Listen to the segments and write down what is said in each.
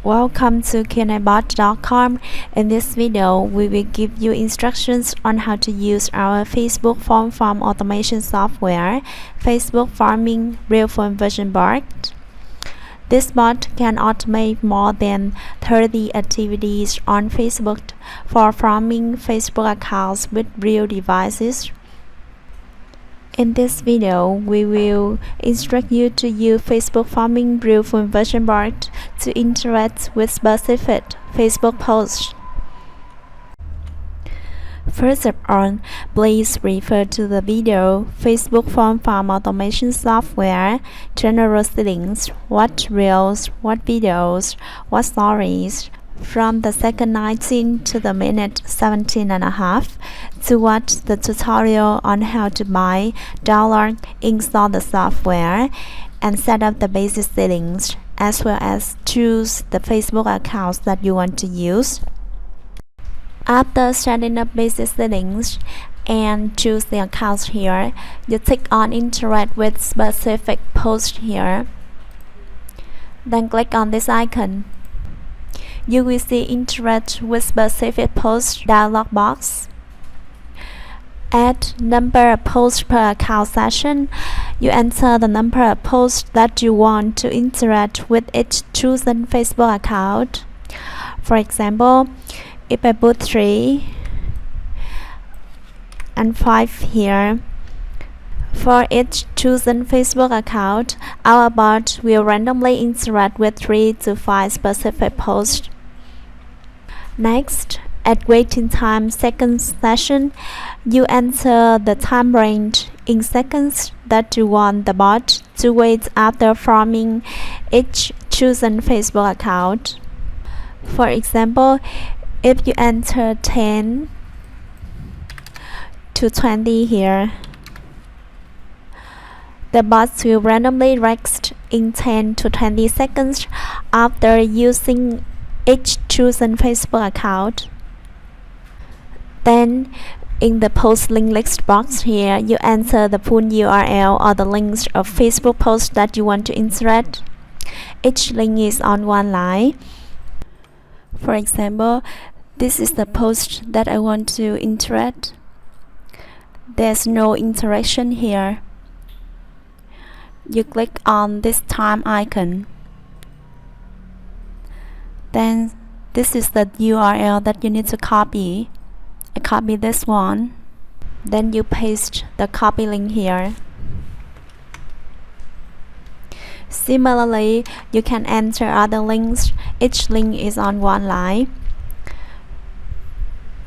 Welcome to Qnibot.com. In this video, we will give you instructions on how to use our Facebook form automation software, Facebook Farming Real-Time Version Bot. This bot can automate more than 30 activities on Facebook for farming Facebook accounts with real devices. In this video, we will instruct you to use Facebook Farming Real-Time Version Bot to interact with specific Facebook posts. First of all, please refer to the video Facebook Farm Automation Software, General Settings, what Reels, what Videos, what Stories, from the second 19 to the minute 17.5 to watch the tutorial on how to buy, download, install the software, and set up the basic settings, as well as choose the Facebook accounts that you want to use. After setting up basic settings and choose the accounts here, you click on Interact with specific post here. Then click on this icon. You will see Interact with specific post dialog box. Add number of posts per account session. You enter the number of posts that you want to interact with each chosen Facebook account. For example, if I put 3 and 5 here, for each chosen Facebook account, our bot will randomly interact with 3 to 5 specific posts. Next, at waiting time seconds session, you enter the time range in seconds that you want the bot to wait after farming each chosen Facebook account. For example, if you enter 10 to 20 here, the bot will randomly rest in 10 to 20 seconds after using each chosen Facebook account. Then, in the post link list box here, you enter the full URL or the links of Facebook posts that you want to interact. Each link is on one line. For example, this is the post that I want to interact. There's no interaction here. You click on this time icon. Then this is the URL that you need to copy. I copy this one. Then you paste the copy link here. Similarly, you can enter other links. Each link is on one line.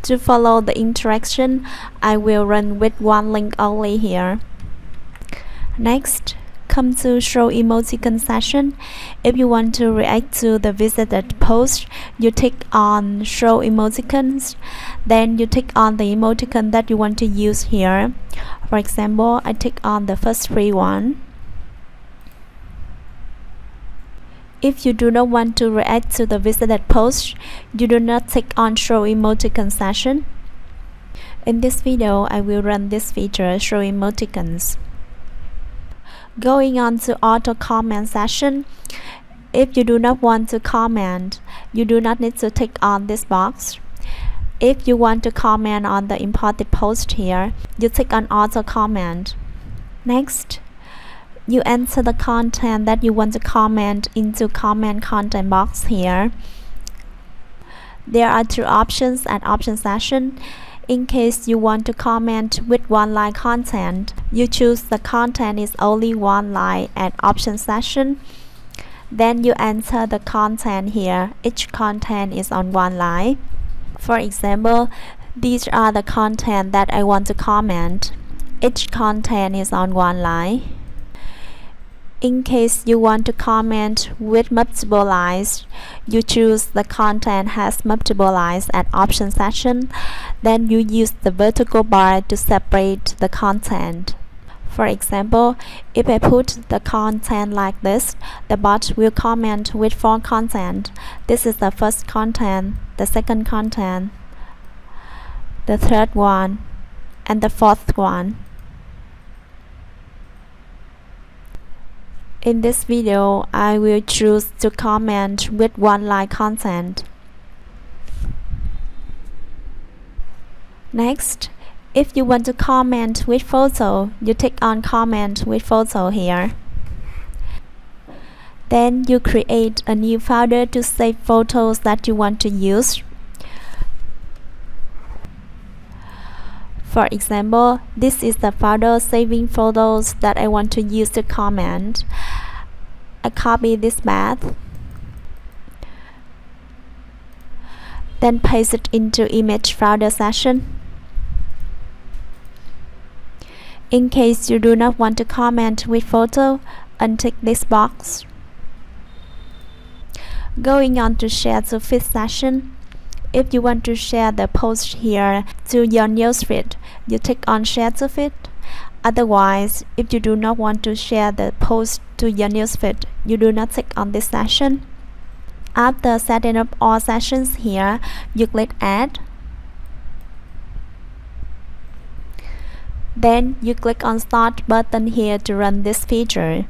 To follow the interaction, I will run with one link only here. Next, come to Show Emoticon session. If you want to react to the visited post, you click on Show Emoticons. Then you click on the emoticon that you want to use here. For example, I click on the first free one. If you do not want to react to the visited post, you do not click on Show Emoticon session. In this video, I will run this feature, Show Emoticons. Going on to Auto Comment session. If you do not want to comment, you do not need to click on this box. If you want to comment on the imported post here, you click on Auto Comment. Next, you enter the content that you want to comment into Comment Content box here. There are two options at Option session. In case you want to comment with one line content, you choose the content is only one line at Option session. Then you enter the content here. Each content is on one line. For example, these are the content that I want to comment. Each content is on one line. In case you want to comment with multiple lines, you choose the content has multiple lines at Option session. Then you use the vertical bar to separate the content. For example, if I put the content like this, the bot will comment with 4 content. This is the first content, the second content, the third one, and the fourth one. In this video, I will choose to comment with one-line content. Next, if you want to comment with photo, you click on Comment with Photo here. Then you create a new folder to save photos that you want to use. For example, this is the folder saving photos that I want to use to comment. I copy this path, then paste it into image folder section. In case you do not want to comment with photo, untick this box. Going on to share to feed section. If you want to share the post here to your newsfeed, you click on Share to Feed. Otherwise, if you do not want to share the post to your newsfeed, you do not click on this section. After setting up all sessions here, you click Add. Then you click on Start button here to run this feature.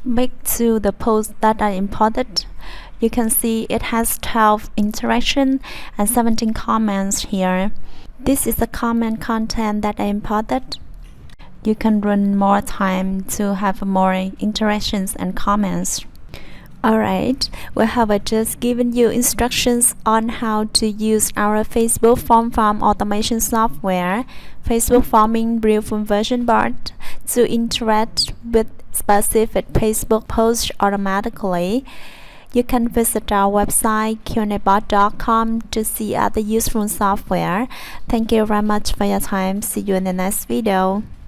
back to the posts that are imported. You can see it has 12 interactions and 17 comments here. This is the comment content that I imported. You can run more time to have more interactions and comments. Alright, we have just given you instructions on how to use our Facebook form automation software, Facebook Forming Real Full Version Bot, to interact with specific Facebook posts automatically. You can visit our website qnibot.com to see other useful software. Thank you very much for your time. See you in the next video.